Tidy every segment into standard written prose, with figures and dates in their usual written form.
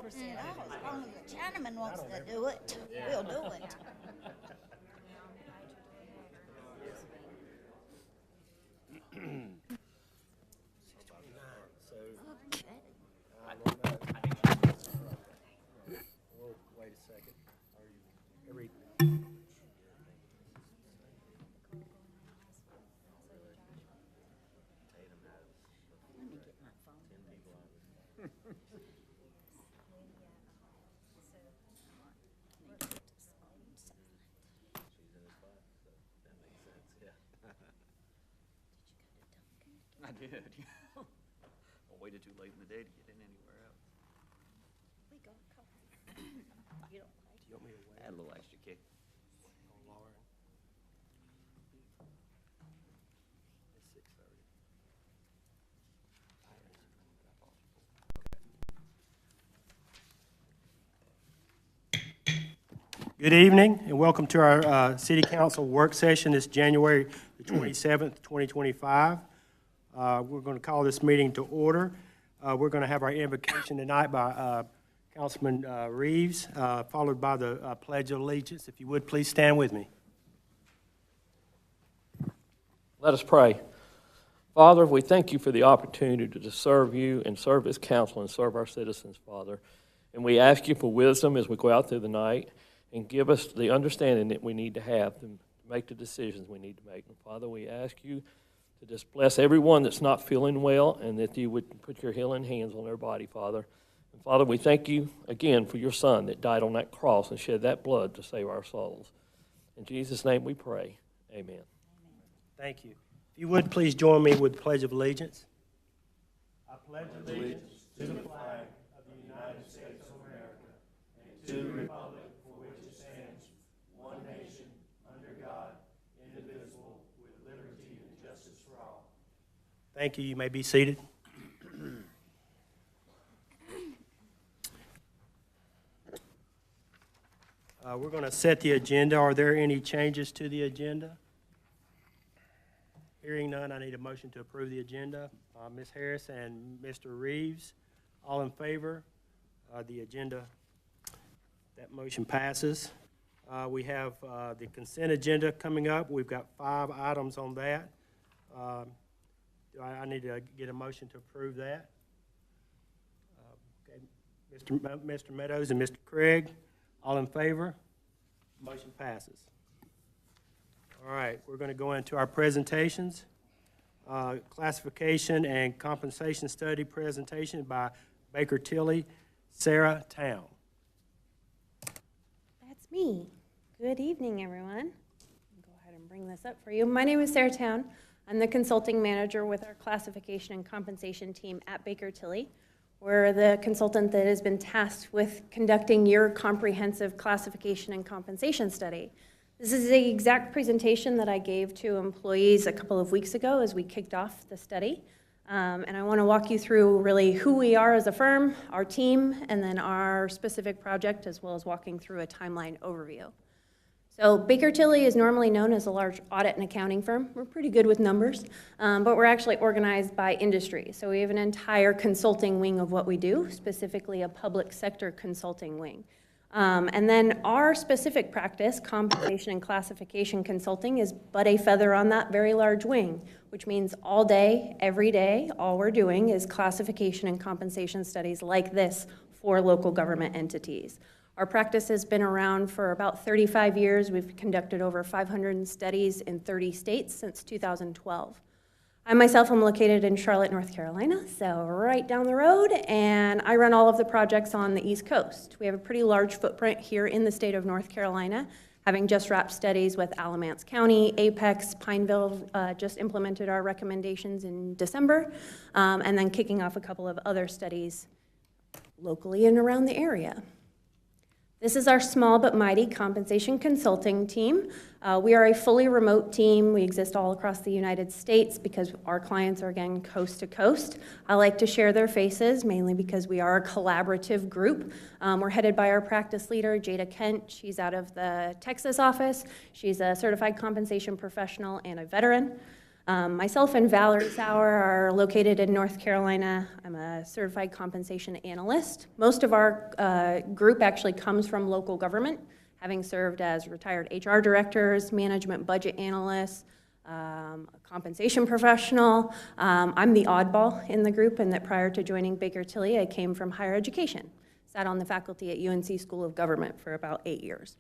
Barbara said, oh, as long as the Chinaman wants to do it, we'll do it. Okay. We'll wait a second. Every Let me get my phone. I did. I waited too late in the day to get in anywhere else. We got coffee. You don't like Do you want me to wait Add a little extra kick. on Lauren? It's 6:30. Good evening and welcome to our City Council work session this January the 27th, 2025. We're going to call this meeting to order. We're going to have our invocation tonight by Councilman Reeves, followed by the Pledge of Allegiance. If you would, please stand with me. Let us pray. Father, we thank you for the opportunity to serve you and serve this council and serve our citizens, Father. And we ask you for wisdom as we go out through the night and give us the understanding that we need to have to make the decisions we need to make. And Father, we ask you to just bless everyone that's not feeling well and that you would put your healing hands on their body, Father. And Father, we thank you again for your Son that died on that cross and shed that blood to save our souls. In Jesus' name we pray. Amen. Thank you. If you would, please join me with the Pledge of Allegiance. I pledge allegiance to the flag of the United States of America and to the republic for which it stands, one nation, under God, indivisible, with liberty and justice for all. Thank you. You may be seated. We're going to set the agenda. Are there any changes to the agenda? Hearing none, I need a motion to approve the agenda. Ms. Harris and Mr. Reeves, all in favor? The agenda, that motion passes. We have the consent agenda coming up. We've got 5 items on that. I need to get a motion to approve that. Okay. Mr. Meadows and Mr. Craig, all in favor? Motion passes. All right, we're going to go into our presentations. Classification and compensation study presentation by Baker Tilly, Sarah Town. That's me. Good evening, everyone. I'll go ahead and bring this up for you. My name is Sarah Town. I'm the consulting manager with our classification and compensation team at Baker Tilly. We're the consultant that has been tasked with conducting your comprehensive classification and compensation study. This is the exact presentation that I gave to employees a couple of weeks ago as we kicked off the study. And I want to walk you through really who we are as a firm, our team, and then our specific project, as well as walking through a timeline overview. So Baker Tilly is normally known as a large audit and accounting firm. We're pretty good with numbers, but we're actually organized by industry. So we have an entire consulting wing of what we do, specifically a public sector consulting wing. And then our specific practice, compensation and classification consulting, is but a feather on that very large wing, which means all day, every day, all we're doing is classification and compensation studies like this for local government entities. Our practice has been around for about 35 years. We've conducted over 500 studies in 30 states since 2012. I myself am located in Charlotte, North Carolina, so right down the road, and I run all of the projects on the East Coast. We have a pretty large footprint here in the state of North Carolina, having just wrapped studies with Alamance County, Apex, Pineville, just implemented our recommendations in December, and then kicking off a couple of other studies locally and around the area. This is our small but mighty compensation consulting team. We are a fully remote team. We exist all across the United States because our clients are, again, coast to coast. I like to share their faces, mainly because we are a collaborative group. We're headed by our practice leader, Jada Kent. She's out of the Texas office. She's a certified compensation professional and a veteran. Myself and Valerie Sauer are located in North Carolina. I'm a certified compensation analyst. Most of our group actually comes from local government, having served as retired HR directors, management budget analysts, a compensation professional. I'm the oddball in the group, and that prior to joining Baker Tilly, I came from higher education. Sat on the faculty at UNC School of Government for about 8 years.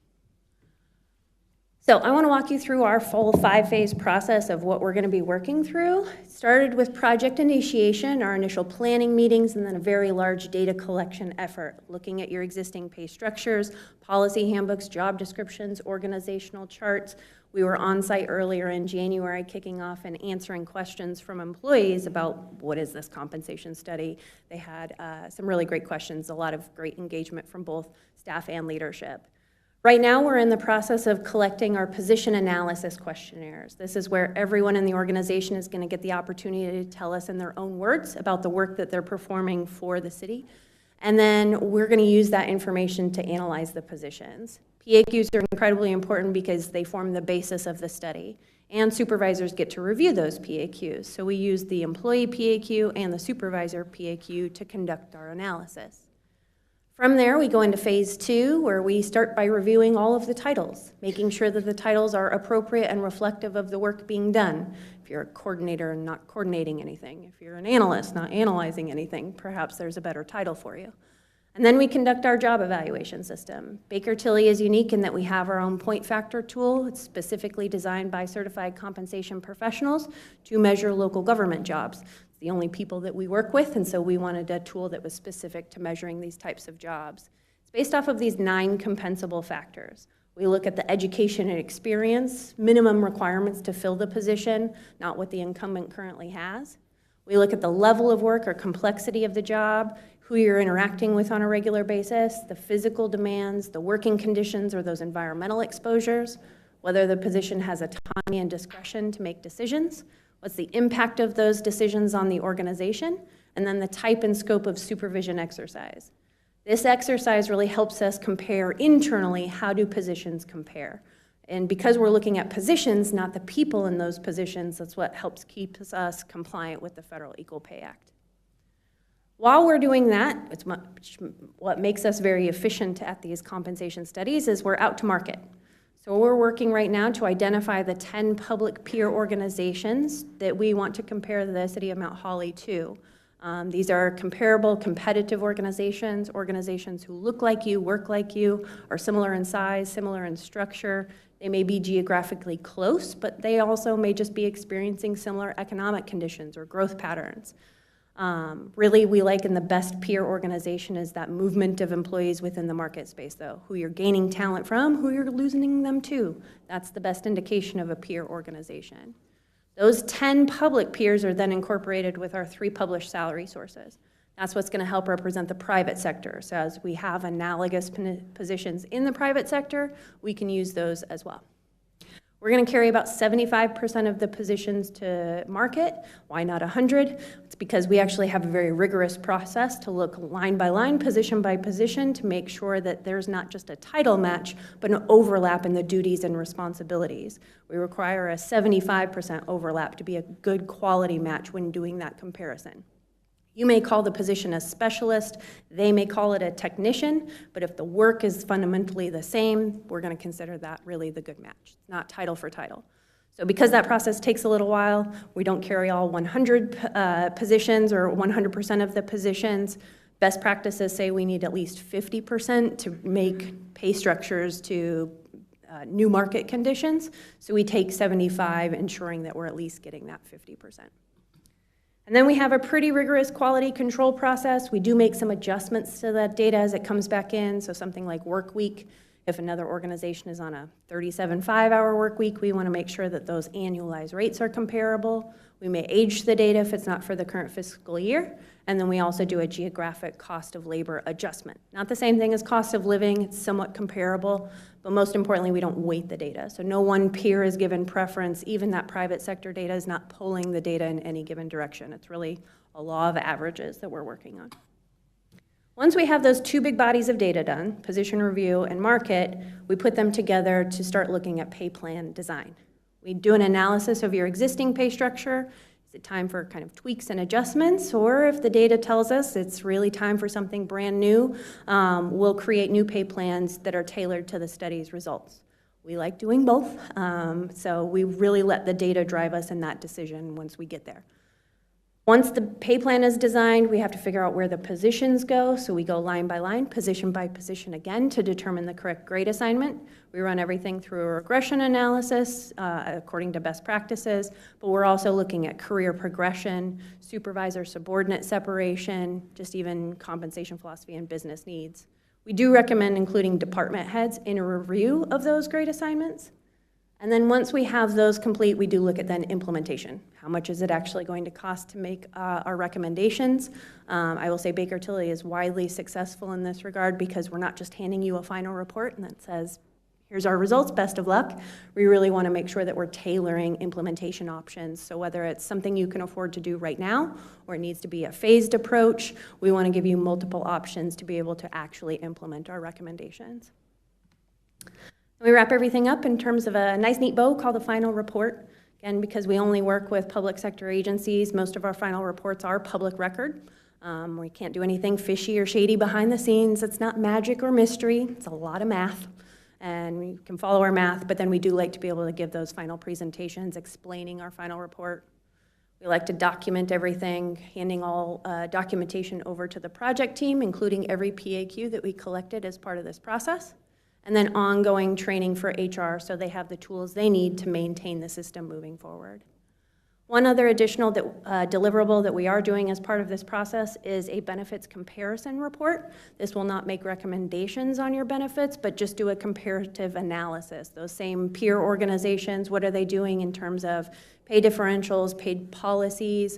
So I want to walk you through our full 5-phase process of what we're going to be working through. It started with project initiation, our initial planning meetings, and then a very large data collection effort, looking at your existing pay structures, policy handbooks, job descriptions, organizational charts. We were on site earlier in January, kicking off and answering questions from employees about what is this compensation study. They had some really great questions, a lot of great engagement from both staff and leadership. Right now, we're in the process of collecting our position analysis questionnaires. This is where everyone in the organization is going to get the opportunity to tell us in their own words about the work that they're performing for the city. And then we're going to use that information to analyze the positions. PAQs are incredibly important because they form the basis of the study, and supervisors get to review those PAQs. So we use the employee PAQ and the supervisor PAQ to conduct our analysis. From there, we go into phase 2, where we start by reviewing all of the titles, making sure that the titles are appropriate and reflective of the work being done. If you're a coordinator and not coordinating anything, if you're an analyst not analyzing anything, perhaps there's a better title for you. And then we conduct our job evaluation system. Baker Tilly is unique in that we have our own point factor tool. It's specifically designed by certified compensation professionals to measure local government jobs. It's the only people that we work with, and so we wanted a tool that was specific to measuring these types of jobs. It's based off of these 9 compensable factors. We look at the education and experience, minimum requirements to fill the position, not what the incumbent currently has. We look at the level of work or complexity of the job, who you're interacting with on a regular basis, the physical demands, the working conditions or those environmental exposures, whether the position has autonomy and discretion to make decisions, what's the impact of those decisions on the organization, and then the type and scope of supervision exercise. This exercise really helps us compare internally, how do positions compare? And because we're looking at positions, not the people in those positions, that's what helps keep us compliant with the Federal Equal Pay Act. While we're doing that, what makes us very efficient at these compensation studies is we're out to market. So we're working right now to identify the 10 public peer organizations that we want to compare the city of Mount Holly to. These are comparable, competitive organizations, organizations who look like you, work like you, are similar in size, similar in structure. They may be geographically close, but they also may just be experiencing similar economic conditions or growth patterns. Really, we like in the best peer organization is that movement of employees within the market space, though, who you're gaining talent from, who you're losing them to. That's the best indication of a peer organization. Those 10 public peers are then incorporated with our 3 published salary sources. That's what's going to help represent the private sector. So as we have analogous positions in the private sector, we can use those as well. We're going to carry about 75% of the positions to market. Why not 100? It's because we actually have a very rigorous process to look line by line, position by position, to make sure that there's not just a title match, but an overlap in the duties and responsibilities. We require a 75% overlap to be a good quality match when doing that comparison. You may call the position a specialist, they may call it a technician, but if the work is fundamentally the same, we're going to consider that really the good match. It's not title for title. So because that process takes a little while, we don't carry all 100 positions or 100% of the positions. Best practices say we need at least 50% to make pay structures to new market conditions. So we take 75, ensuring that we're at least getting that 50%. And then we have a pretty rigorous quality control process. We do make some adjustments to that data as it comes back in. So something like work week, if another organization is on a 37 5-hour work week, we want to make sure that those annualized rates are comparable. We may age the data if it's not for the current fiscal year. And then we also do a geographic cost of labor adjustment. Not the same thing as cost of living, it's somewhat comparable, but most importantly, we don't weight the data. So no one peer is given preference. Even that private sector data is not pulling the data in any given direction. It's really a law of averages that we're working on. Once we have those 2 big bodies of data done, position review and market, we put them together to start looking at pay plan design. We do an analysis of your existing pay structure. Is it time for kind of tweaks and adjustments? Or if the data tells us it's really time for something brand new, we'll create new pay plans that are tailored to the study's results. We like doing both, so we really let the data drive us in that decision once we get there. Once the pay plan is designed, we have to figure out where the positions go, so we go line by line, position by position again to determine the correct grade assignment. We run everything through a regression analysis according to best practices, but we're also looking at career progression, supervisor-subordinate separation, just even compensation philosophy and business needs. We do recommend including department heads in a review of those grade assignments. And then once we have those complete, we do look at then implementation. How much is it actually going to cost to make our recommendations? I will say Baker Tilly is widely successful in this regard because we're not just handing you a final report and that says, here's our results, best of luck. We really want to make sure that we're tailoring implementation options. So whether it's something you can afford to do right now or it needs to be a phased approach, we want to give you multiple options to be able to actually implement our recommendations. We wrap everything up in terms of a nice, neat bow called the final report. Again, because we only work with public sector agencies, most of our final reports are public record. We can't do anything fishy or shady behind the scenes. It's not magic or mystery. It's a lot of math. And we can follow our math, but then we do like to be able to give those final presentations explaining our final report. We like to document everything, handing all documentation over to the project team, including every PAQ that we collected as part of this process. And then ongoing training for HR so they have the tools they need to maintain the system moving forward. One other additional deliverable that we are doing as part of this process is a benefits comparison report. This will not make recommendations on your benefits, but just do a comparative analysis. Those same peer organizations, what are they doing in terms of pay differentials, paid policies,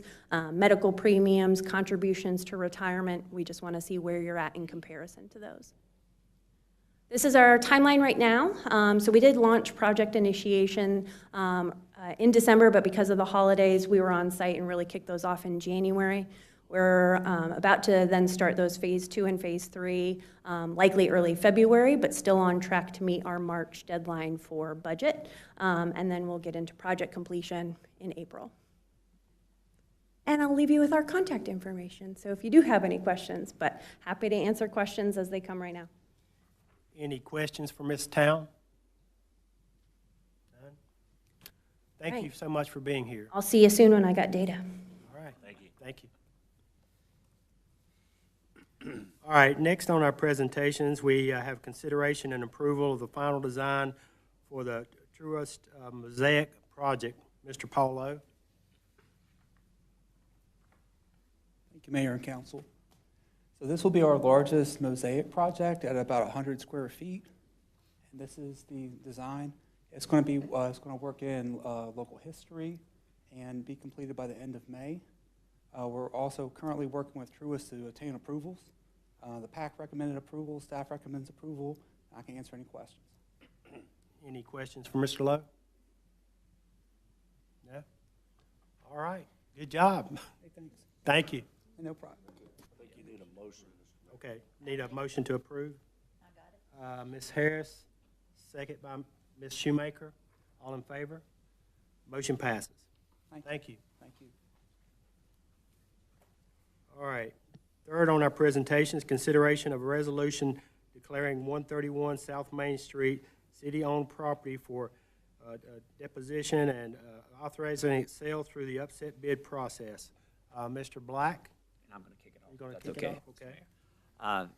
medical premiums, contributions to retirement. We just want to see where you're at in comparison to those. This is our timeline right now. So we did launch project initiation in December, but because of the holidays, we were on site and really kicked those off in January. We're about to then start those phase 2 and phase 3, likely early February, but still on track to meet our March deadline for budget. And then we'll get into project completion in April. And I'll leave you with our contact information. So if you do have any questions, but happy to answer questions as they come right now. Any questions for Ms. Town? None? Thank Right. you so much for being here. I'll see you soon when I got data. All right. Thank you. Thank you. All right, next on our presentations, we have consideration and approval of the final design for the Truist Mosaic project. Mr. Paulo. Thank you, Mayor and Council. So this will be our largest mosaic project at about 100 square feet. And this is the design. It's going to be it's going to work in local history and be completed by the end of May. We're also currently working with Truist to obtain approvals. The PAC recommended approval, staff recommends approval. I can answer any questions. Any questions for Mr. Lowe? No? All right, good job. Hey, thanks. Thank you. No problem. Okay, need a motion to approve? I got it. Ms. Harris, second by Ms. Shoemaker. All in favor? Motion passes. Thank you. Thank you. All right. Third on our presentation is consideration of a resolution declaring 131 South Main Street city-owned property for deposition and authorizing its sale through the upset bid process. Mr. Black? And I'm going to kick it off. You're going to That's kick it okay. off? Okay.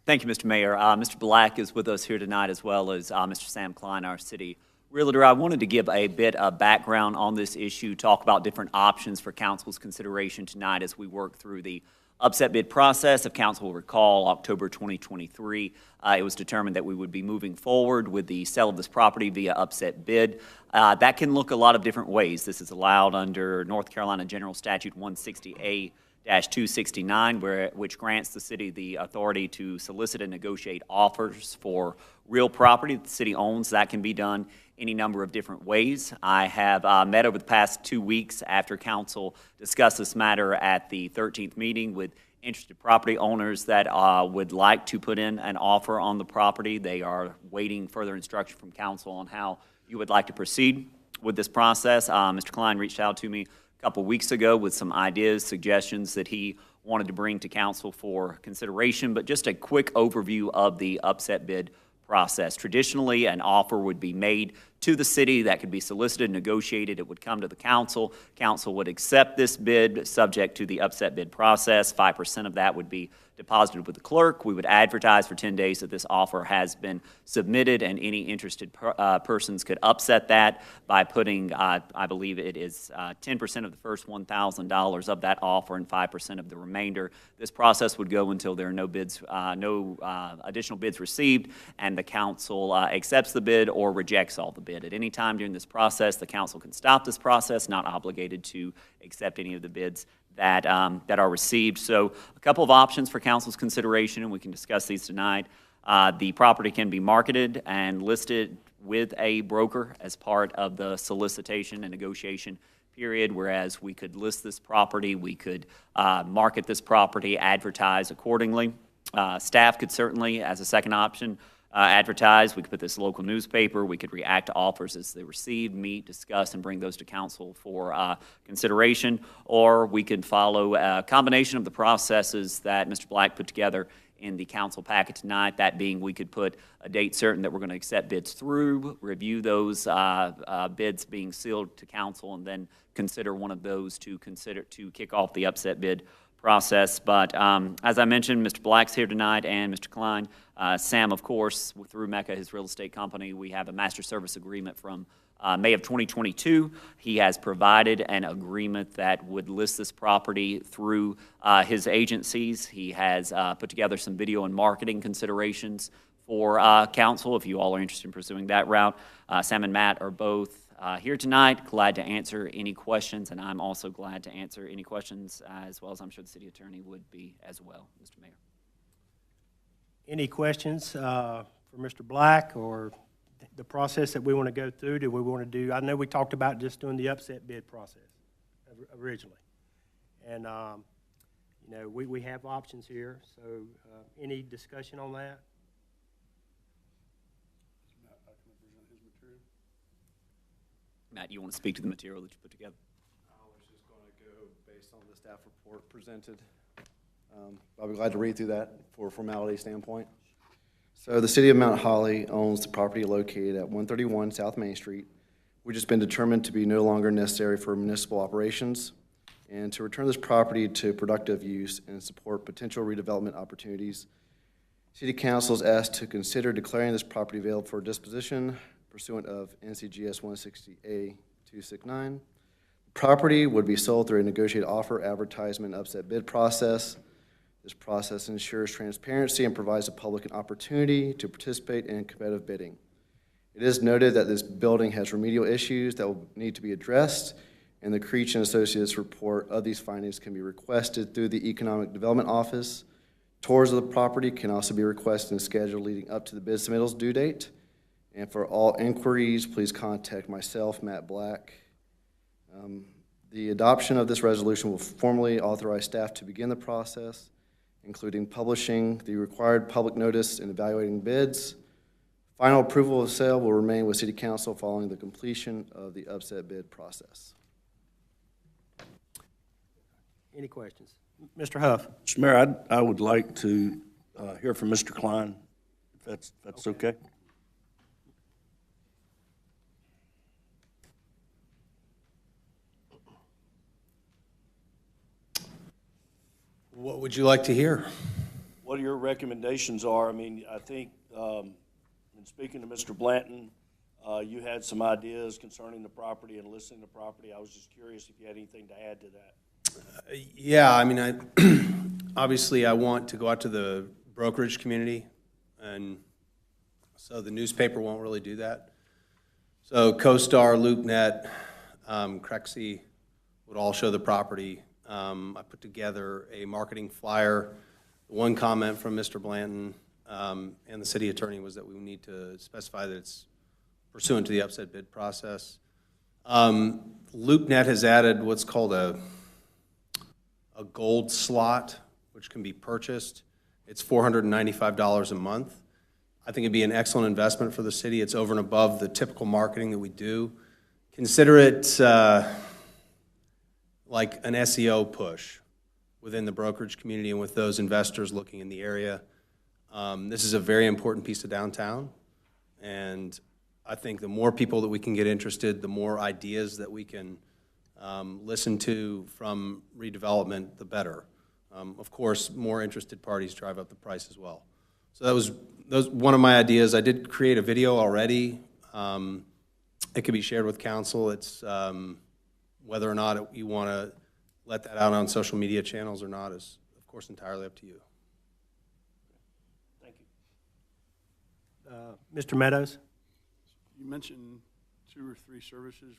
Thank you, Mr. Mayor. Mr. Black is with us here tonight, as well as Mr. Sam Klein, our city realtor. I wanted to give a bit of background on this issue, talk about different options for council's consideration tonight as we work through the upset bid process. If council will recall, October 2023, it was determined that we would be moving forward with the sale of this property via upset bid. That can look a lot of different ways. This is allowed under North Carolina General Statute 160A-269, which grants the city the authority to solicit and negotiate offers for real property that the city owns. That can be done any number of different ways. I have met over the past 2 weeks after council discussed this matter at the 13th meeting with interested property owners that would like to put in an offer on the property. They are waiting further instruction from council on how you would like to proceed. with this process. Mr. Klein reached out to me a couple weeks ago with some ideas, suggestions that he wanted to bring to council for consideration, but just a quick overview of the upset bid process. Traditionally, an offer would be made to the city that could be solicited, negotiated. It would come to the council. Council would accept this bid subject to the upset bid process. 5% of that would be deposited with the clerk. We would advertise for 10 days that this offer has been submitted, and any interested persons could upset that by putting, I believe it is 10% of the first $1,000 of that offer and 5% of the remainder. This process would go until there are no bids, additional bids received, and the council accepts the bid or rejects all the bid. At any time during this process, the council can stop this process, not obligated to accept any of the bids that are received. So a couple of options for council's consideration, and we can discuss these tonight. The property can be marketed and listed with a broker as part of the solicitation and negotiation period, whereas we could list this property, we could market this property, advertise accordingly. Staff could certainly, as a second option, advertise. We could put this local newspaper. We could react to offers as they receive, meet, discuss, and bring those to council for consideration. Or we could follow a combination of the processes that Mr. Black put together in the council packet tonight. That being, we could put a date certain that we're going to accept bids through, review those bids being sealed to council, and then consider one of those to kick off the upset bid process. But as I mentioned, Mr. Black's here tonight and Mr. Klein. Sam, of course, through Mecca, his real estate company, we have a master service agreement from May of 2022. He has provided an agreement that would list this property through his agencies. He has put together some video and marketing considerations for council, if you all are interested in pursuing that route. Sam and Matt are both here tonight, glad to answer any questions, and I'm also glad to answer any questions, as well as I'm sure the city attorney would be as well, Mr. Mayor. Any questions for Mr. Black or the process that we want to go through? Do we want to do, I know we talked about just doing the upset bid process originally. And, you know, we have options here, so any discussion on that? Matt, you want to speak to the material that you put together? I was just going to go based on the staff report presented. I'll be glad to read through that for a formality standpoint. So the city of Mount Holly owns the property located at 131 South Main Street, which has been determined to be no longer necessary for municipal operations, and to return this property to productive use and support potential redevelopment opportunities. City Council is asked to consider declaring this property available for disposition pursuant of NCGS 160A269. Property would be sold through a negotiated offer, advertisement, upset bid process. This process ensures transparency and provides the public an opportunity to participate in competitive bidding. It is noted that this building has remedial issues that will need to be addressed, and the Creech and Associates report of these findings can be requested through the Economic Development Office. Tours of the property can also be requested and scheduled leading up to the bid submittal's due date. And for all inquiries, please contact myself, Matt Black. The adoption of this resolution will formally authorize staff to begin the process, including publishing the required public notice and evaluating bids. Final approval of sale will remain with City Council following the completion of the upset bid process. Any questions? Mr. Huff? Mr. Mayor, I would like to hear from Mr. Klein, if that's okay. What would you like to hear? What your recommendations are. I mean, I think, in speaking to Mr. Blanton, you had some ideas concerning the property and listing the property. I was just curious if you had anything to add to that. Yeah, I mean, obviously I want to go out to the brokerage community, and so the newspaper won't really do that. So CoStar, LoopNet, Crexy would all show the property. I put together a marketing flyer. One comment from Mr. Blanton and the city attorney was that we need to specify that it's pursuant to the upset bid process. LoopNet has added what's called a gold slot, which can be purchased. It's $495 a month. I think it'd be an excellent investment for the city. It's over and above the typical marketing that we do. consider it like an SEO push within the brokerage community and with those investors looking in the area. This is a very important piece of downtown, and I think the more people that we can get interested, the more ideas that we can listen to from redevelopment, the better. Of course, more interested parties drive up the price as well. So that was one of my ideas. I did create a video already. It could be shared with council. It's whether or not you want to let that out on social media channels or not is, of course, entirely up to you. Thank you. Mr. Meadows? You mentioned 2 or 3 services.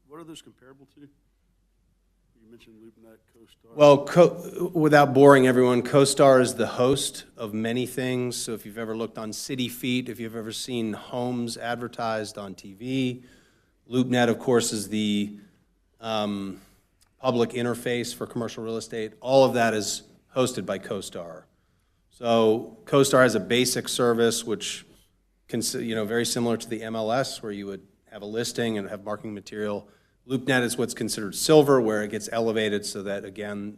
What are those comparable to? You mentioned LoopNet, CoStar. Well, without boring everyone, CoStar is the host of many things. So if you've ever looked on City Feet, if you've ever seen homes advertised on TV, LoopNet, of course, is the public interface for commercial real estate. All of that is hosted by CoStar. So CoStar has a basic service, which very similar to the MLS, where you would have a listing and have marketing material. LoopNet is what's considered silver, where it gets elevated so that, again,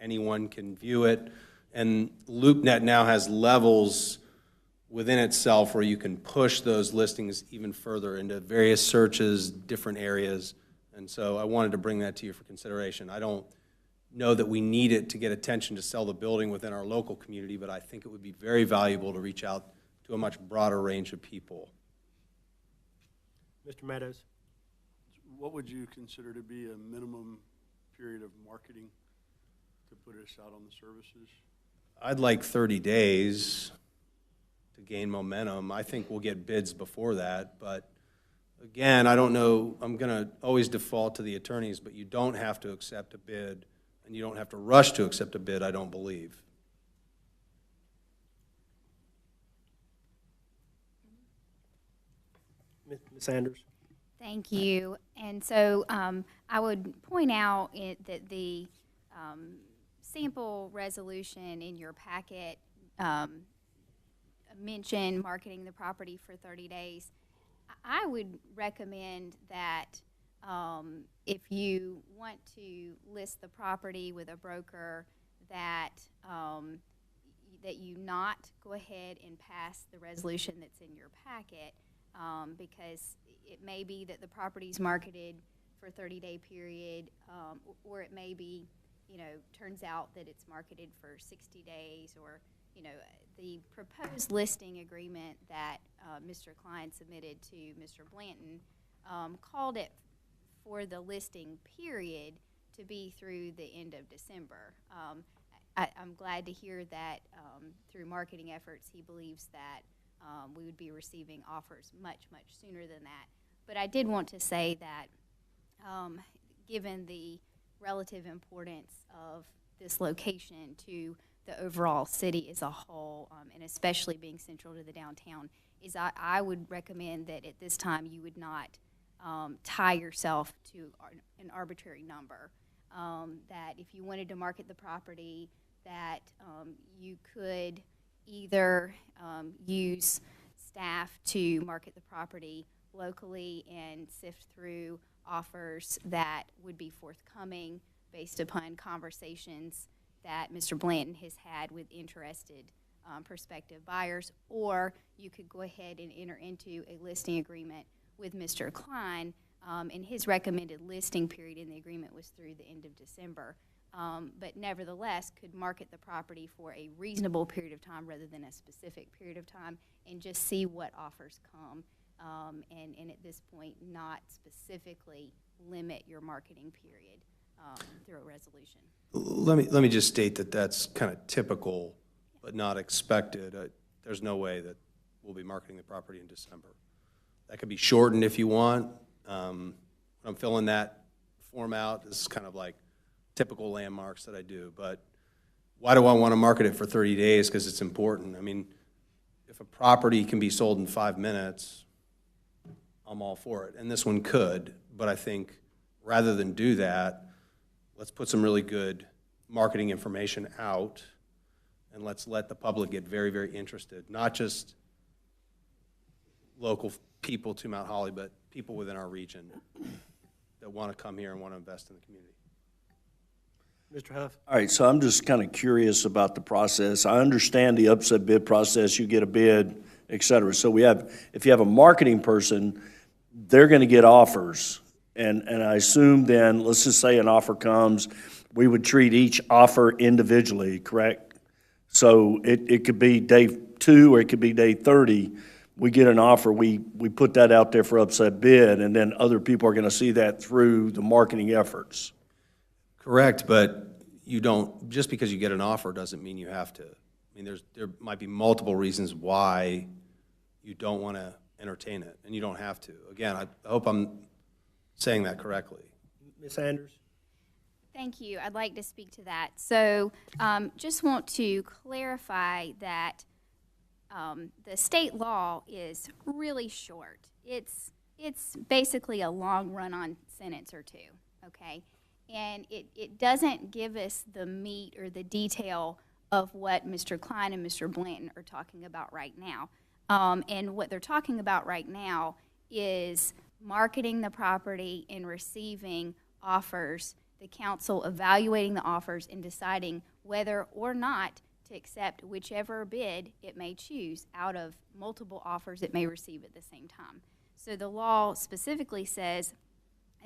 anyone can view it. And LoopNet now has levels within itself where you can push those listings even further into various searches, different areas. And so I wanted to bring that to you for consideration. I don't know that we need it to get attention to sell the building within our local community, but I think it would be very valuable to reach out to a much broader range of people. Mr. Meadows? What would you consider to be a minimum period of marketing to put us out on the services? I'd like 30 days to gain momentum. I think we'll get bids before that, but again, I don't know. I'm going to always default to the attorneys, but you don't have to accept a bid, and you don't have to rush to accept a bid, I don't believe. Ms. Sanders? Thank you. And so I would point out that the sample resolution in your packet mentioned marketing the property for 30 days. I would recommend that if you want to list the property with a broker, that that you not go ahead and pass the resolution that's in your packet, because it may be that the property's marketed for a 30-day period, or it may be, turns out that it's marketed for 60 days, or, the proposed listing agreement that Mr. Klein submitted to Mr. Blanton called it for the listing period to be through the end of December. I'm glad to hear that through marketing efforts, he believes that we would be receiving offers much, much sooner than that. But I did want to say that given the relative importance of this location to the overall city as a whole, and especially being central to the downtown, is I would recommend that at this time you would not tie yourself to an arbitrary number. That if you wanted to market the property, that you could either use staff to market the property locally and sift through offers that would be forthcoming based upon conversations that Mr. Blanton has had with interested prospective buyers, or you could go ahead and enter into a listing agreement with Mr. Klein, and his recommended listing period in the agreement was through the end of December. But nevertheless could market the property for a reasonable period of time rather than a specific period of time, and just see what offers come, and at this point not specifically limit your marketing period through a resolution. Let me just state that that's kind of typical but not expected. There's no way that we'll be marketing the property in December. That could be shortened if you want. I'm filling that form out. This is kind of like typical landmarks that I do, but why do I want to market it for 30 days? Because it's important. I mean, if a property can be sold in 5 minutes, I'm all for it. And this one could, but I think rather than do that, let's put some really good marketing information out, and let's let the public get very, very interested. Not just local people to Mount Holly, but people within our region that want to come here and want to invest in the community. Mr. Huff? All right, so I'm just kind of curious about the process. I understand the upset bid process, you get a bid, et cetera. So if you have a marketing person, they're going to get offers. And I assume then, let's just say an offer comes, we would treat each offer individually, correct? So it could be day 2 or it could be day 30. We get an offer, we put that out there for upset bid, and then other people are going to see that through the marketing efforts. Correct, but you don't, just because you get an offer doesn't mean you have to. I mean, there might be multiple reasons why you don't want to entertain it, and you don't have to. Again, I hope I'm saying that correctly. Ms. Anders? Thank you. I'd like to speak to that. So just want to clarify that the state law is really short. It's basically a long run-on sentence or two, okay? And it doesn't give us the meat or the detail of what Mr. Klein and Mr. Blanton are talking about right now. And what they're talking about right now is marketing the property and receiving offers, the council evaluating the offers and deciding whether or not to accept whichever bid it may choose out of multiple offers it may receive at the same time. So the law specifically says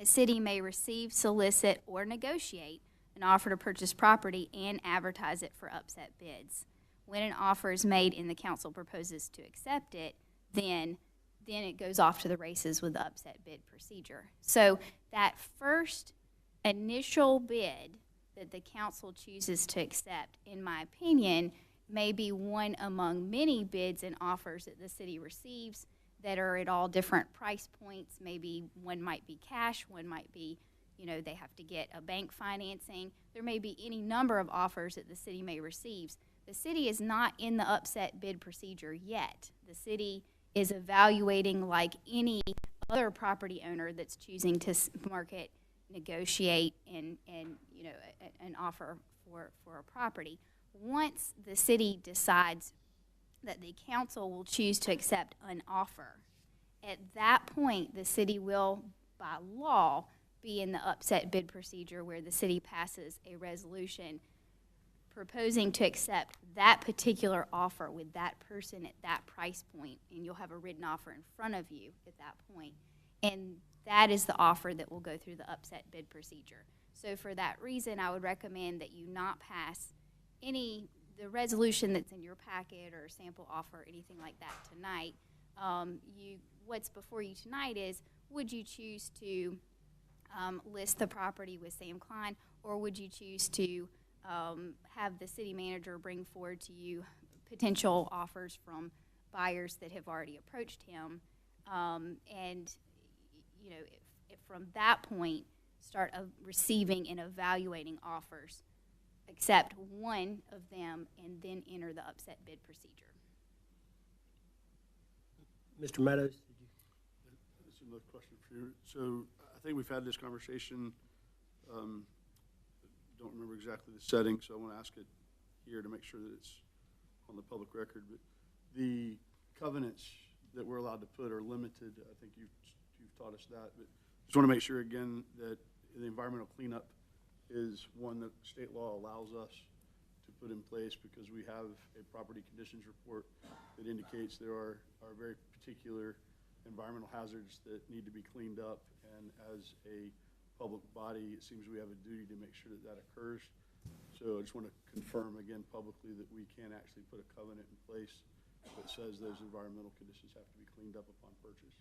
a city may receive, solicit, or negotiate an offer to purchase property and advertise it for upset bids. When an offer is made and the council proposes to accept it, then it goes off to the races with the upset bid procedure. So that first initial bid that the council chooses to accept, in my opinion, may be one among many bids and offers that the city receives that are at all different price points. Maybe one might be cash, one might be, they have to get a bank financing. There may be any number of offers that the city may receive. The city is not in the upset bid procedure yet. The city is evaluating like any other property owner that's choosing to market, negotiate, and an offer for a property. Once the city decides that the council will choose to accept an offer, at that point the city will, by law, be in the upset bid procedure where the city passes a resolution proposing to accept that particular offer with that person at that price point, and you'll have a written offer in front of you at that point. And that is the offer that will go through the upset bid procedure. So for that reason, I would recommend that you not pass the resolution that's in your packet or sample offer or anything like that tonight. What's before you tonight is, would you choose to list the property with Sam Klein, or would you choose to have the city manager bring forward to you potential offers from buyers that have already approached him, and if from that point start receiving and evaluating offers, accept one of them, and then enter the upset bid procedure. Mr. Meadows? This is another question for you. So I think we've had this conversation. Don't remember exactly the setting, so I want to ask it here to make sure that it's on the public record. But the covenants that we're allowed to put are limited. I think you've taught us that. But just want to make sure again that the environmental cleanup is one that state law allows us to put in place, because we have a property conditions report that indicates there are very particular environmental hazards that need to be cleaned up, and as a public body, it seems we have a duty to make sure that that occurs. So I just want to confirm again publicly that we can actually put a covenant in place that says those environmental conditions have to be cleaned up upon purchase.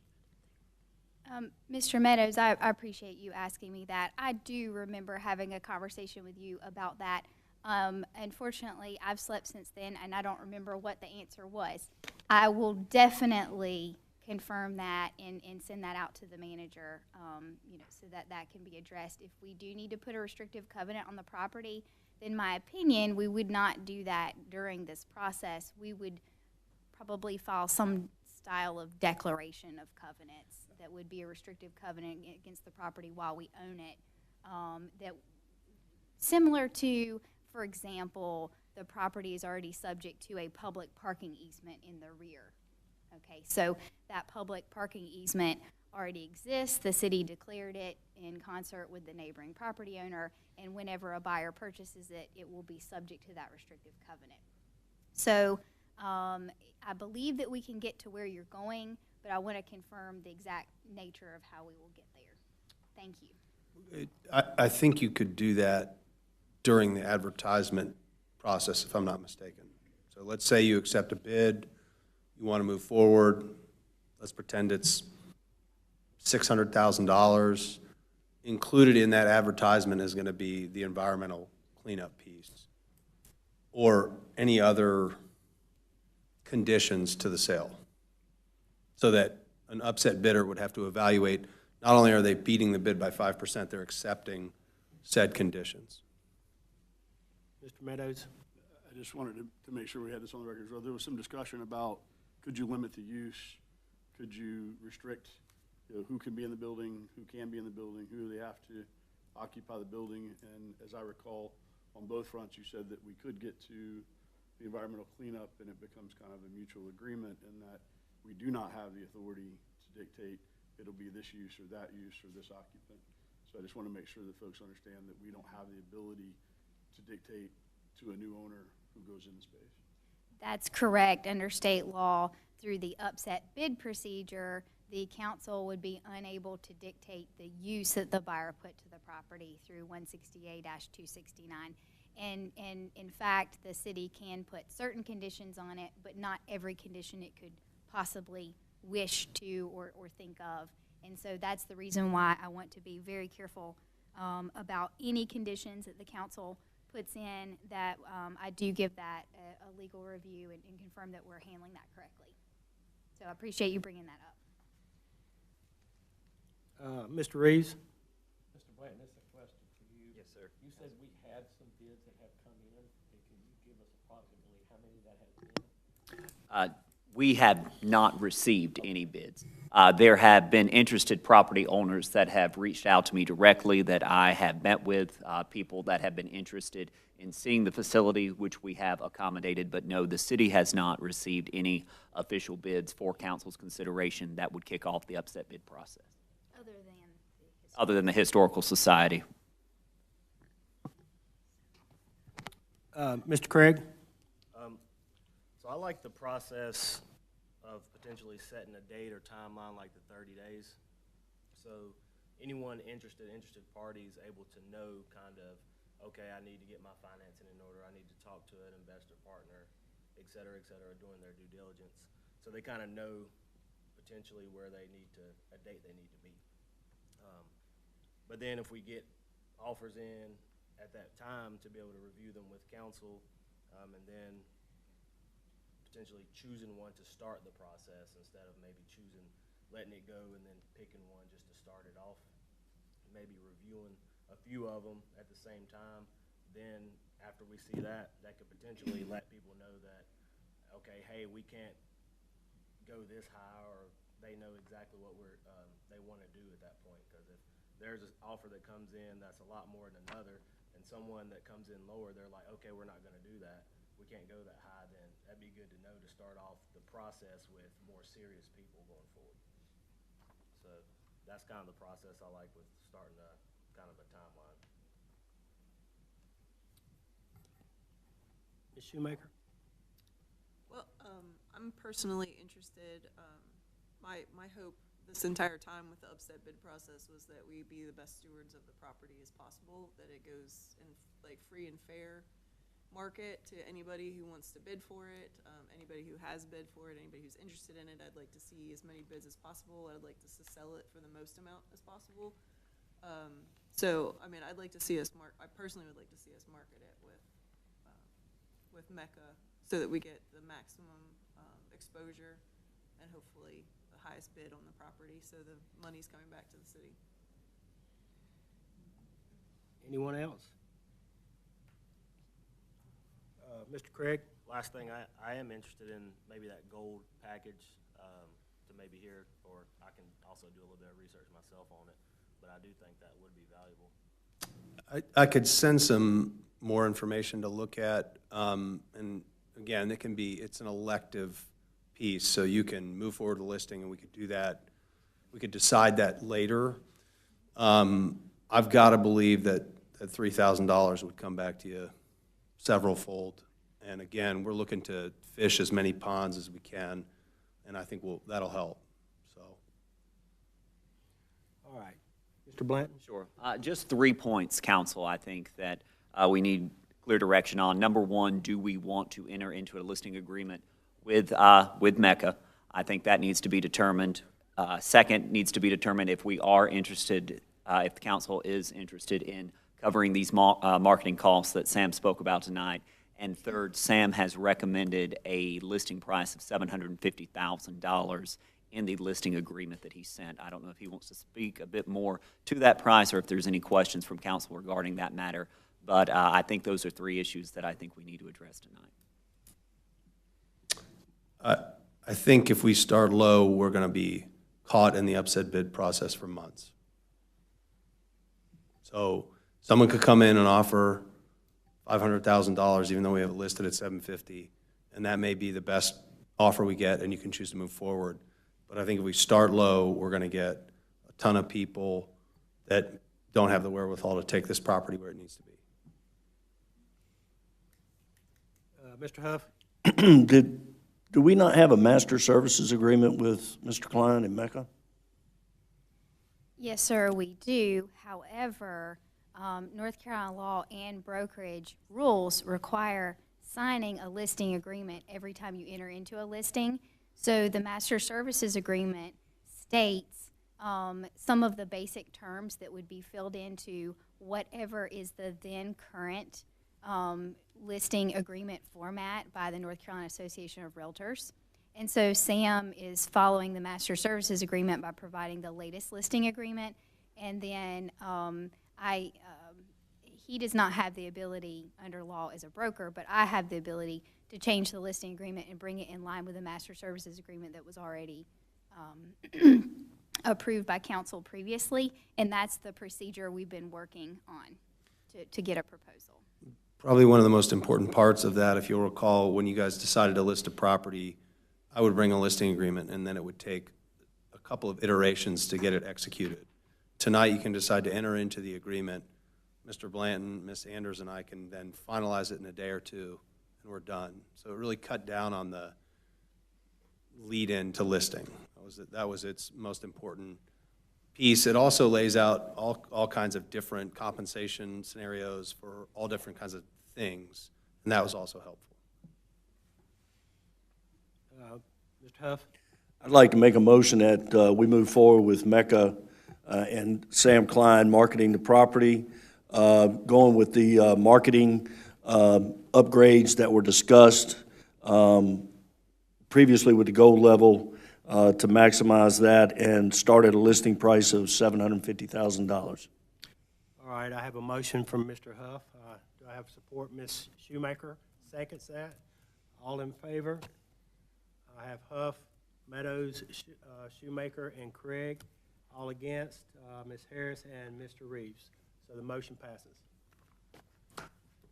Mr. Meadows, I appreciate you asking me that. I do remember having a conversation with you about that. Unfortunately, I've slept since then, and I don't remember what the answer was. I will definitely confirm that and send that out to the manager, so that can be addressed. If we do need to put a restrictive covenant on the property, then in my opinion, we would not do that during this process. We would probably file some style of declaration of covenants that would be a restrictive covenant against the property while we own it. That similar to, for example, the property is already subject to a public parking easement in the rear. Okay, so that public parking easement already exists. The city declared it in concert with the neighboring property owner, and whenever a buyer purchases it, it will be subject to that restrictive covenant. So I believe that we can get to where you're going, but I want to confirm the exact nature of how we will get there. Thank you. I think you could do that during the advertisement process, if I'm not mistaken. So let's say you accept a bid, you want to move forward, let's pretend it's $600,000. Included in that advertisement is going to be the environmental cleanup piece or any other conditions to the sale, so that an upset bidder would have to evaluate, not only are they beating the bid by 5%, they're accepting said conditions. Mr. Meadows? I just wanted to make sure we had this on the record as well. There was some discussion about, could you limit the use? Could you restrict, who can be in the building, who can be in the building, who they have to occupy the building? And as I recall, on both fronts, you said that we could get to the environmental cleanup and it becomes kind of a mutual agreement, and that we do not have the authority to dictate it'll be this use or that use or this occupant. So I just want to make sure that folks understand that we don't have the ability to dictate to a new owner who goes in the space. That's correct. Under state law, through the upset bid procedure, the council would be unable to dictate the use that the buyer put to the property through 168-269. And in fact, the city can put certain conditions on it, but not every condition it could possibly wish to or think of. And so that's the reason why I want to be very careful about any conditions that the council puts in, that I do give that a legal review and confirm that we're handling that correctly. So I appreciate you bringing that up. Mr. Reeves? Mr. Blanton, this is a question for you. Yes, sir. You said we had some bids that have come in, and can you give us approximately how many that has been? We have not received any bids. There have been interested property owners that have reached out to me directly, that I have met with, people that have been interested in seeing the facility, which we have accommodated. But no, the city has not received any official bids for council's consideration that would kick off the upset bid process, other than the Historical Society. Mr. Craig? So I like the process of potentially setting a date or timeline like the 30 days. So anyone interested parties able to know kind of, okay, I need to get my financing in order, I need to talk to an investor partner, et cetera, doing their due diligence. So they kind of know potentially where they need to, a date they need to meet. But then if we get offers in at that time, to be able to review them with council, and then potentially choosing one to start the process instead of maybe letting it go and then picking one just to start it off, maybe reviewing a few of them at the same time. Then after we see that could potentially let people know that, okay, hey, we can't go this high, or they know exactly what they want to do at that point. Because if there's an offer that comes in that's a lot more than another, and someone that comes in lower, they're like, okay, we're not going to do that, we can't go that high, then that'd be good to know to start off the process with more serious people going forward. So that's kind of the process I like with starting kind of a timeline. Ms. Shoemaker? Well, I'm personally interested. My hope this entire time with the upset bid process was that we be the best stewards of the property as possible, that it goes in like free and fair market to anybody who wants to bid for it, anybody who has bid for it, anybody who's interested in it. I'd like to see as many bids as possible. I'd like to sell it for the most amount as possible. So, I mean, I'd like to see us I personally would like to see us market it with Mecca, so that we get the maximum exposure and hopefully the highest bid on the property, so the money's coming back to the city. Anyone else? Mr. Craig? Last thing, I am interested in maybe that gold package, to maybe hear, or I can also do a little bit of research myself on it, but I do think that would be valuable. I could send some more information to look at, and again, it's an elective piece, so you can move forward the listing, and we could do that. We could decide that later. I've got to believe that $3,000 would come back to you several-fold. And again, we're looking to fish as many ponds as we can, and I think that'll help, so. All right. Mr. Blanton? Sure. Just 3 points, council, I think that we need clear direction on. Number one, do we want to enter into a listing agreement with Mecca? I think that needs to be determined. Second, needs to be determined if we are interested, if the council is interested in covering these marketing costs that Sam spoke about tonight. And third, Sam has recommended a listing price of $750,000 in the listing agreement that he sent. I don't know if he wants to speak a bit more to that price or if there's any questions from council regarding that matter. But I think those are 3 issues that I think we need to address tonight. I think if we start low, we're going to be caught in the upset bid process for months. So someone could come in and offer $500,000, even though we have it listed at $750,000, and that may be the best offer we get, and you can choose to move forward. But I think if we start low, we're going to get a ton of people that don't have the wherewithal to take this property where it needs to be. Mr. Huff? Do we not have a master services agreement with Mr. Klein and Mecca? Yes, sir, we do. However, North Carolina law and brokerage rules require signing a listing agreement every time you enter into a listing. So the master services agreement states some of the basic terms that would be filled into whatever is the then current listing agreement format by the North Carolina Association of Realtors. And so Sam is following the master services agreement by providing the latest listing agreement. And then he does not have the ability under law as a broker, but I have the ability to change the listing agreement and bring it in line with the master services agreement that was already approved by council previously. And that's the procedure we've been working on to get a proposal. Probably one of the most important parts of that, if you'll recall, when you guys decided to list a property, I would bring a listing agreement, and then it would take a couple of iterations to get it executed. Tonight, you can decide to enter into the agreement. Mr. Blanton, Ms. Anders, and I can then finalize it in a day or two, and we're done. So it really cut down on the lead-in to listing. That was its most important piece. It also lays out all kinds of different compensation scenarios for all different kinds of things, and that was also helpful. Mr. Huff? I'd like to make a motion that we move forward with Mecca and Sam Klein marketing the property, going with the marketing upgrades that were discussed previously with the gold level to maximize that and start at a listing price of $750,000. All right, I have a motion from Mr. Huff. Do I have support? Ms. Shoemaker seconds that. All in favor? I have Huff, Meadows, Shoemaker, and Craig. All against, Ms. Harris and Mr. Reeves. So the motion passes.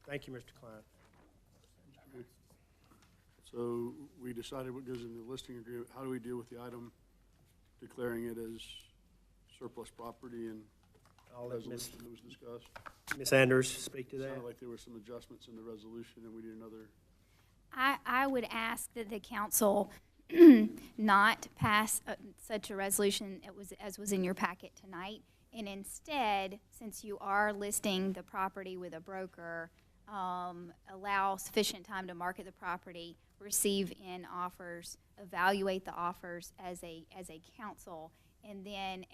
Thank you, Mr. Klein. So we decided what goes in the listing agreement. How do we deal with the item declaring it as surplus property and resolution that was discussed? Ms. Anders, speak to It that. sounded like there were some adjustments in the resolution and we need another. I would ask that the council not pass such a resolution as was in your packet tonight, and instead, since you are listing the property with a broker, allow sufficient time to market the property, receive in offers, evaluate the offers as a council, and then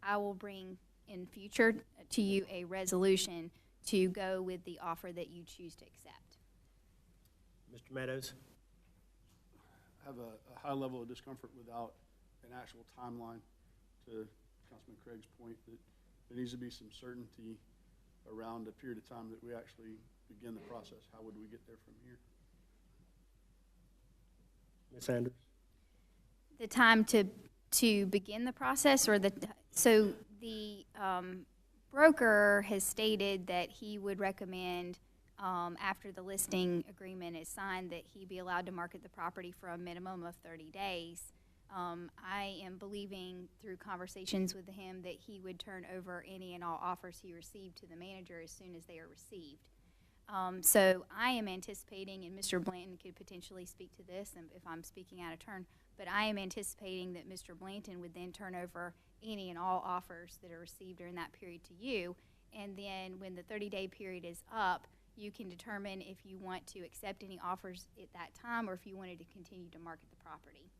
I will bring in future to you a resolution to go with the offer that you choose to accept. Mr. Meadows? I have a high level of discomfort without an actual timeline, to Councilman Craig's point, that there needs to be some certainty around a period of time that we actually begin the process. How would we get there from here? Ms. Anders? The time to begin the process, or so the broker has stated that he would recommend after the listing agreement is signed, that he be allowed to market the property for a minimum of 30 days. I am believing through conversations with him that he would turn over any and all offers he received to the manager as soon as they are received. So I am anticipating, and Mr. Blanton could potentially speak to this and if I'm speaking out of turn, but I am anticipating that Mr. Blanton would then turn over any and all offers that are received during that period to you. And then when the 30-day period is up, you can determine if you want to accept any offers at that time or if you wanted to continue to market the property.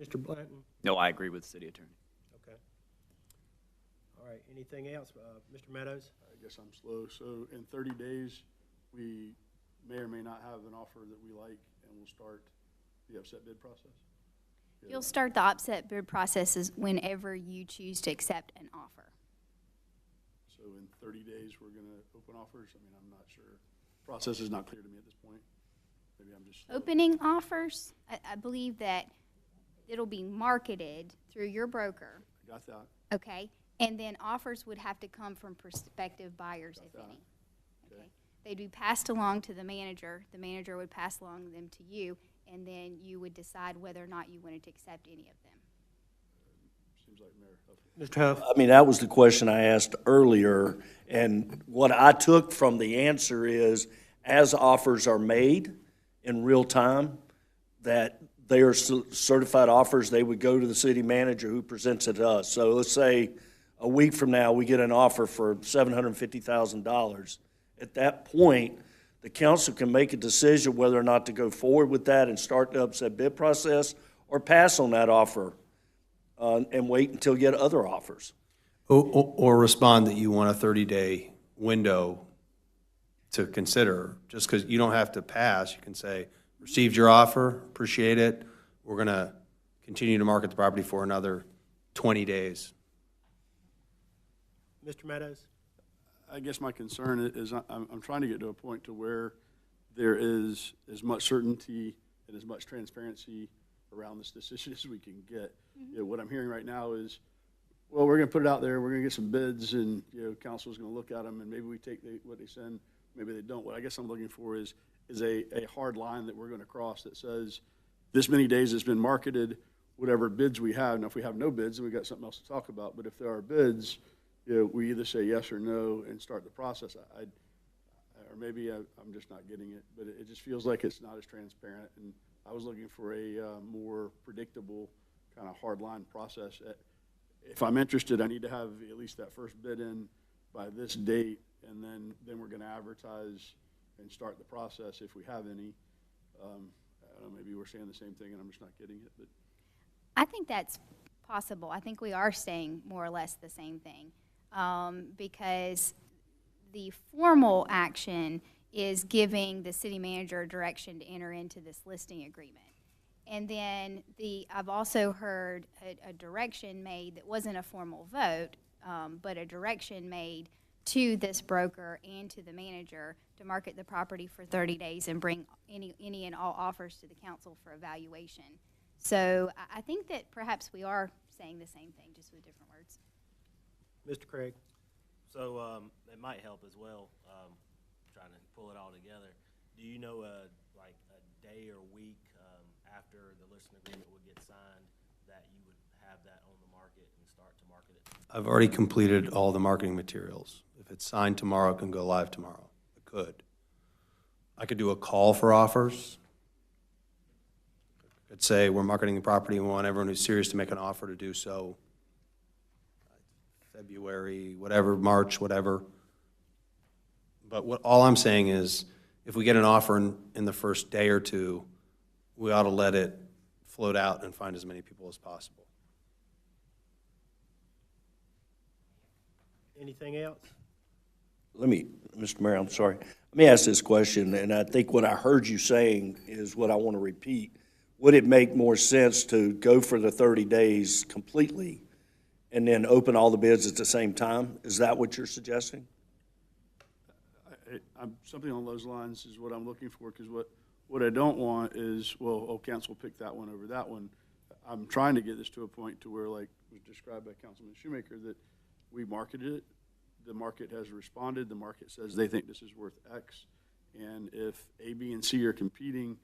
Mr. Blanton? No, I agree with the city attorney. Okay. All right, anything else? Mr. Meadows? I guess I'm slow. So in 30 days, we may or may not have an offer that we like, and we'll start the upset bid process? You'll start the upset bid processes whenever you choose to accept an offer. So in 30 days, we're going to open offers? I mean, I'm not sure. Process is not clear to me at this point. Maybe I'm just slow. Opening offers, I believe that it'll be marketed through your broker, I got that. okay? And then offers would have to come from prospective buyers, if any. Okay. They'd be passed along to the manager would pass along them to you, and then you would decide whether or not you wanted to accept any of them. Seems like Mayor. Mr. Huff? I mean, that was the question I asked earlier, and what I took from the answer is, as offers are made in real time, that they are certified offers, they would go to the city manager who presents it to us. So let's say a week from now, we get an offer for $750,000. At that point, the council can make a decision whether or not to go forward with that and start the upset bid process, or pass on that offer and wait until you get other offers. Or respond that you want a 30-day window to consider. Just because you don't have to pass, you can say, received your offer, appreciate it. We're going to continue to market the property for another 20 days. Mr. Meadows? I guess my concern is I'm trying to get to a point to where there is as much certainty and as much transparency around this decision as we can get. You know, what I'm hearing right now is, well, we're going to put it out there, we're going to get some bids, and, you know, council's going to look at them, and maybe we take what they send, maybe they don't. What I guess I'm looking for is a hard line that we're going to cross that says, this many days has been marketed, whatever bids we have. Now, if we have no bids, then we've got something else to talk about. But if there are bids, you know, we either say yes or no and start the process. Or maybe I'm just not getting it, but it just feels like it's not as transparent. And I was looking for a more predictable kind of hard line process. If I'm interested, I need to have at least that first bid in by this date, and then we're going to advertise and start the process if we have any. I don't know, maybe we're saying the same thing and I'm just not getting it. But I think that's possible. I think we are saying more or less the same thing, because the formal action is giving the city manager direction to enter into this listing agreement. And then I've also heard a direction made that wasn't a formal vote, but a direction made to this broker and to the manager to market the property for 30 days and bring any and all offers to the council for evaluation. So I think that perhaps we are saying the same thing, just with different words. Mr. Craig? So it might help as well, trying to pull it all together. Do you know like a day or week after the listing agreement would get signed that you would have that on the market and start to market it? I've already completed all the marketing materials. If it's signed tomorrow, it can go live tomorrow. It could. I could do a call for offers. I could say we're marketing the property and we want everyone who's serious to make an offer to do so. February, whatever, March, whatever. But all I'm saying is, if we get an offer in the first day or two, we ought to let it float out and find as many people as possible. Anything else? Mr. Mayor, I'm sorry. Let me ask this question, and I think what I heard you saying is what I want to repeat. Would it make more sense to go for the 30 days completely and then open all the bids at the same time? Is that what you're suggesting? Something on those lines is what I'm looking for, because what I don't want is, well, council picked that one over that one. I'm trying to get this to a point to where, like was described by Councilman Shoemaker, that we marketed it, the market has responded, the market says they think this is worth X, and if A, B, and C are competing,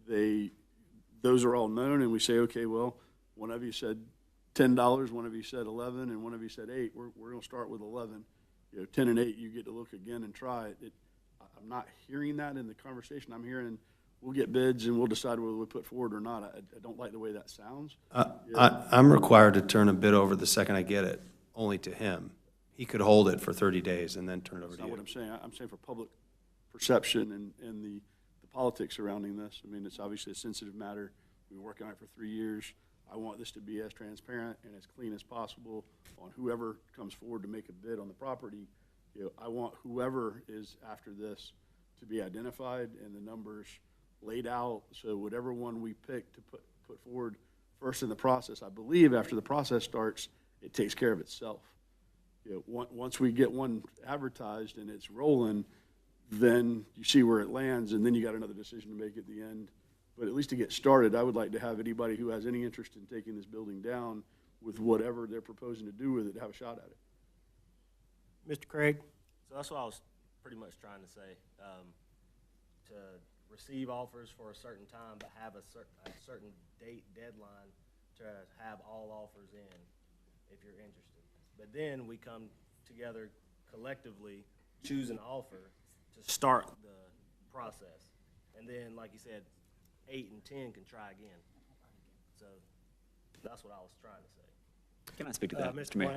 those are all known, and we say, okay, well, one of you said $10, one of you said 11, and one of you said 8. We're going to start with 11. 10 and 8, you get to look again and try it. I'm not hearing that in the conversation. I'm hearing we'll get bids and we'll decide whether we put forward or not. I don't like the way that sounds. I'm required to turn a bid over the second I get it, only to him. He could hold it for 30 days and then turn it over That's to not you. what I'm saying. I'm saying for public perception and the politics surrounding this. I mean, it's obviously a sensitive matter. We've been working on it for 3 years. I want this to be as transparent and as clean as possible on whoever comes forward to make a bid on the property. I want whoever is after this to be identified and the numbers laid out. So whatever one we pick to put forward first in the process, I believe after the process starts, it takes care of itself. Once we get one advertised and it's rolling, then you see where it lands, and then you got another decision to make at the end. But at least to get started, I would like to have anybody who has any interest in taking this building down with whatever they're proposing to do with it, have a shot at it. Mr. Craig? So that's what I was pretty much trying to say. To receive offers for a certain time, but have a certain date deadline to have all offers in if you're interested. But then we come together collectively, choose an offer to start the process. And then, like you said, 8 and 10 can try again. So that's what I was trying to say. Can I speak to that, Mr. Mr. Mayor?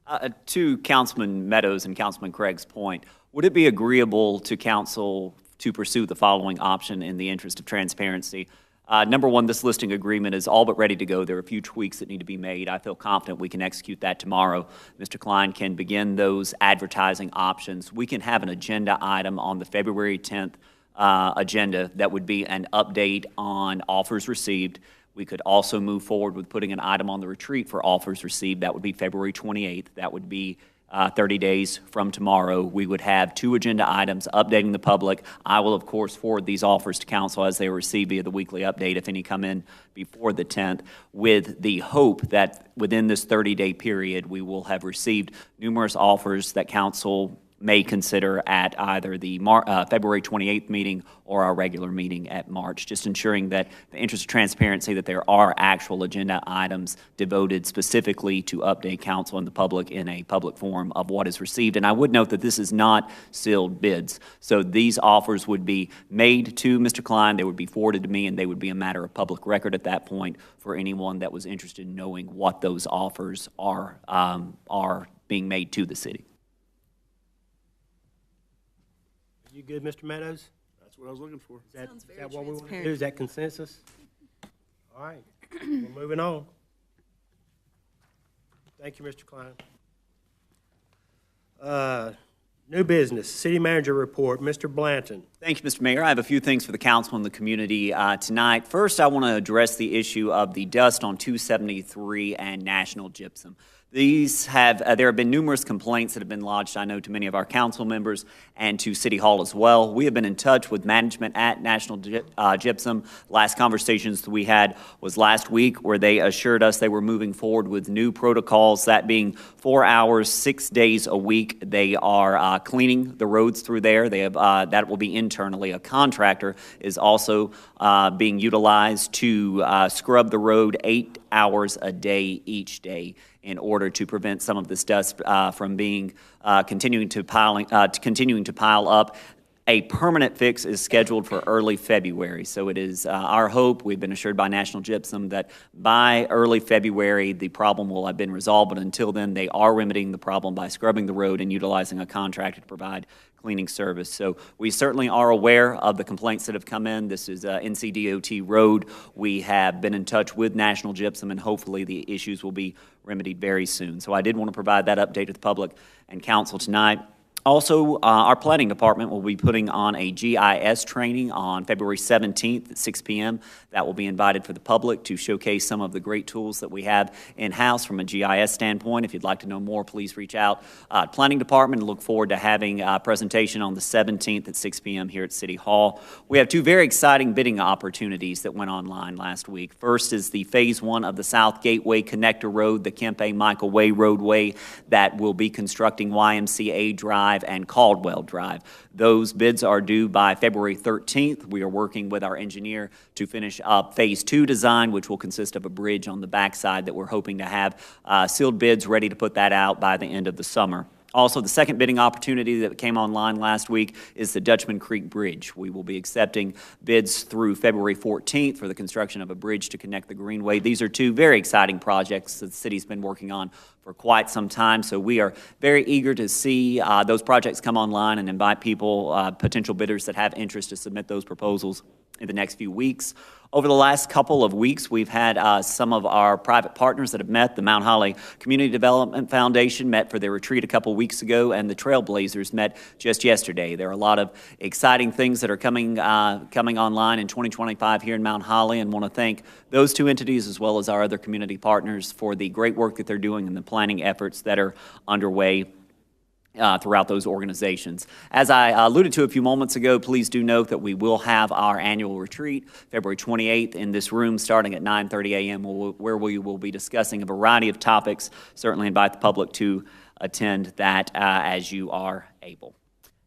Blunt? To Councilman Meadows and Councilman Craig's point, would it be agreeable to council to pursue the following option in the interest of transparency? Number one, this listing agreement is all but ready to go. There are a few tweaks that need to be made. I feel confident we can execute that tomorrow. Mr. Klein can begin those advertising options. We can have an agenda item on the February 10th agenda that would be an update on offers received. We could also move forward with putting an item on the retreat for offers received. That would be February 28th. That would be 30 days from tomorrow. We would have 2 agenda items updating the public. I will, of course, forward these offers to council as they are received via the weekly update, if any come in before the 10th, with the hope that within this 30-day period, we will have received numerous offers that council may consider at either the February 28th meeting or our regular meeting at March, just ensuring that the interest of transparency, that there are actual agenda items devoted specifically to update council and the public in a public forum of what is received. And I would note that this is not sealed bids. So these offers would be made to Mr. Klein, they would be forwarded to me, and they would be a matter of public record at that point for anyone that was interested in knowing what those offers are being made to the city. You good, Mr. Meadows? That's what I was looking for. Is Sounds very that what we want to transparent. do? Is that consensus? All right, we're moving on. Thank you, Mr. Klein. New business, city manager report, Mr. Blanton. Thank you, Mr. Mayor. I have a few things for the council and the community tonight. First, I want to address the issue of the dust on 273 and National Gypsum. These have, there have been numerous complaints that have been lodged, I know, to many of our council members and to City Hall as well. We have been in touch with management at National Gypsum. Last conversations that we had was last week, where they assured us they were moving forward with new protocols, that being 4 hours, 6 days a week. They are cleaning the roads through there. They have, that will be internally. A contractor is also being utilized to scrub the road 8 hours a day each day, in order to prevent some of this dust from being continuing to pile up. A permanent fix is scheduled for early February. So it is our hope, we've been assured by National Gypsum, that by early February the problem will have been resolved. But until then, they are remedying the problem by scrubbing the road and utilizing a contractor to provide cleaning service. So we certainly are aware of the complaints that have come in. This is NCDOT road. We have been in touch with National Gypsum, and hopefully the issues will be remedied very soon. So I did want to provide that update to the public and council tonight. Also, our planning department will be putting on a GIS training on February 17th at 6 p.m. That will be invited for the public to showcase some of the great tools that we have in-house from a GIS standpoint. If you'd like to know more, please reach out to planning department. Look forward to having a presentation on the 17th at 6 p.m. here at City Hall. We have two very exciting bidding opportunities that went online last week. First is the Phase 1 of the South Gateway Connector Road, the Kemp A. Michael Way roadway that will be constructing YMCA Drive and Caldwell Drive. Those bids are due by February 13th. We are working with our engineer to finish up Phase 2 design, which will consist of a bridge on the backside that we're hoping to have sealed bids ready to put that out by the end of the summer. Also, the second bidding opportunity that came online last week is the Dutchman Creek Bridge. We will be accepting bids through February 14th for the construction of a bridge to connect the Greenway. These are two very exciting projects that the city's been working on for quite some time, so we are very eager to see those projects come online and invite people, potential bidders that have interest, to submit those proposals in the next few weeks. Over the last couple of weeks, we've had some of our private partners that have met. The Mount Holly Community Development Foundation met for their retreat a couple weeks ago, and the Trailblazers met just yesterday. There are a lot of exciting things that are coming online in 2025 here in Mount Holly, and want to thank those two entities as well as our other community partners for the great work that they're doing and the planning efforts that are underway throughout those organizations. As I alluded to a few moments ago, please do note that we will have our annual retreat February 28th in this room starting at 9:30 a.m. where we will be discussing a variety of topics. Certainly invite the public to attend that as you are able.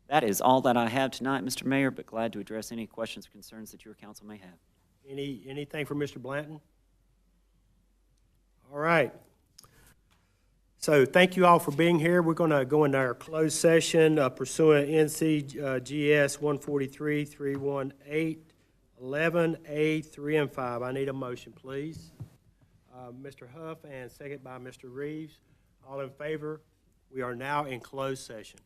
That is all that I have tonight, Mr. Mayor, but glad to address any questions or concerns that your council may have. Anything for Mr. Blanton? All right. So thank you all for being here. We're going to go into our closed session pursuant NCGS 143-318-11A, 3 and 5. I need a motion, please. Mr. Huff, and second by Mr. Reeves. All in favor? We are now in closed session.